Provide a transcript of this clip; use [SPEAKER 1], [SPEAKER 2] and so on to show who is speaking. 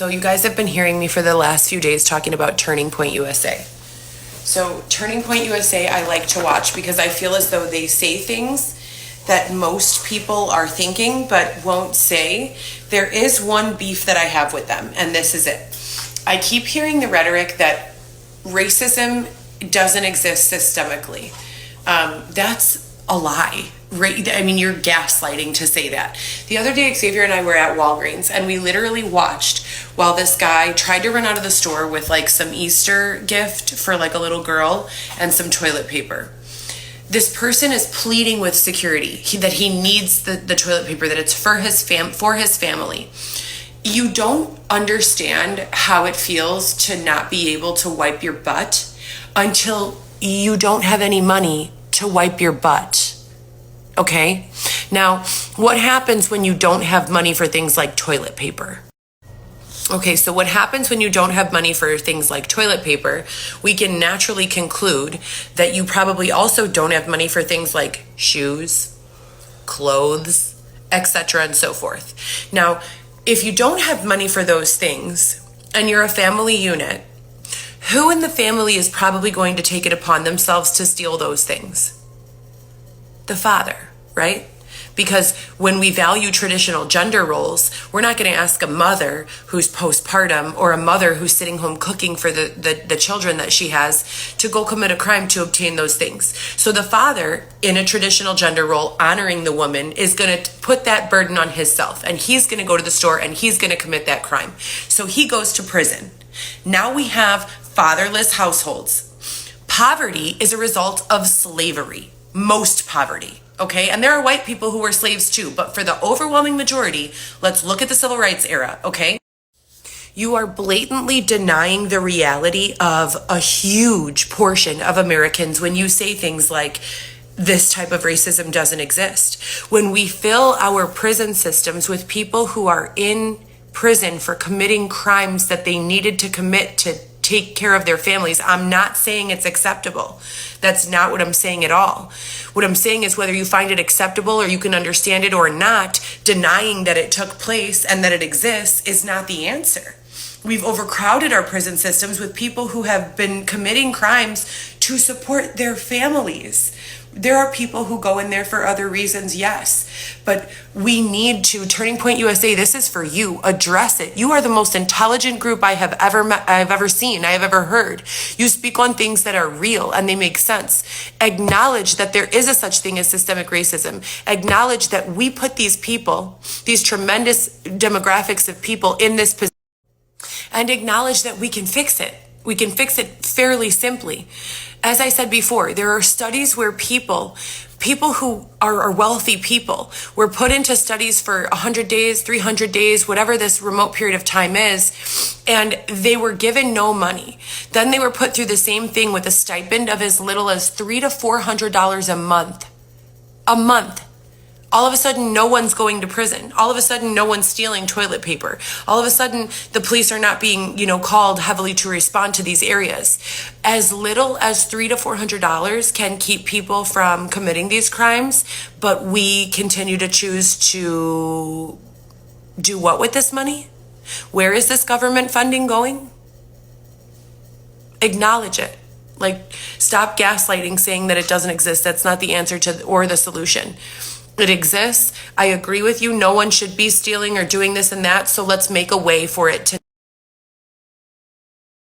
[SPEAKER 1] So you guys have been hearing me for the last few days talking about Turning Point USA. So Turning Point USA, I like to watch because I feel as though they say things that most people are thinking but won't say. There is one beef that I have with them, and this is it. I keep hearing the rhetoric that racism doesn't exist systemically. That's a lie. I mean, you're gaslighting to say that. The other day, Xavier and I were at Walgreens, and we literally watched while this guy tried to run out of the store with like some Easter gift for like a little girl and some toilet paper. This person is pleading with security that he needs the toilet paper, that it's for his family. You don't understand how it feels to not be able to wipe your butt until you don't have any money to wipe your butt. Okay? Now, what happens when you don't have money for things like toilet paper? Okay, so what happens when you don't have money for things like toilet paper, we can naturally conclude that you probably also don't have money for things like shoes, clothes, etc., and so forth. Now, if you don't have money for those things and you're a family unit, who in the family is probably going to take it upon themselves to steal those things? The father, right? Because when we value traditional gender roles, we're not going to ask a mother who's postpartum or a mother who's sitting home cooking for the children that she has to go commit a crime to obtain those things. So the father, in a traditional gender role, honoring the woman, is going to put that burden on himself, and he's going to go to the store and he's going to commit that crime. So he goes to prison. Now we have fatherless households. Poverty is a result of slavery. Most poverty. Okay, and there are white people who were slaves too, but for the overwhelming majority, let's look at the civil rights era, okay? You are blatantly denying the reality of a huge portion of Americans when you say things like, this type of racism doesn't exist. When we fill our prison systems with people who are in prison for committing crimes that they needed to commit to take care of their families. I'm not saying it's acceptable. That's not what I'm saying at all. What I'm saying is whether you find it acceptable or you can understand it or not, denying that it took place and that it exists is not the answer. We've overcrowded our prison systems with people who have been committing crimes to support their families. There are people who go in there for other reasons, yes, but we need to, Turning Point USA, this is for you, address it. You are the most intelligent group I have ever met, I have ever seen, I have ever heard. You speak on things that are real and they make sense. Acknowledge that there is a such thing as systemic racism. Acknowledge that we put these people, these tremendous demographics of people in this position, and acknowledge that we can fix it. We can fix it fairly simply. As I said before, there are studies where people who are wealthy people were put into studies for 100 days, 300 days, whatever this remote period of time is, and they were given no money. Then they were put through the same thing with a stipend of as little as $300 to $400 a month. A month. All of a sudden, no one's going to prison. All of a sudden, no one's stealing toilet paper. All of a sudden, the police are not being, called heavily to respond to these areas. As little as $300 to $400 can keep people from committing these crimes, but we continue to choose to do what with this money? Where is this government funding going? Acknowledge it. Stop gaslighting, saying that it doesn't exist. That's not the answer to or the solution. It exists. I agree with you. No one should be stealing or doing this and that. So let's make a way for it to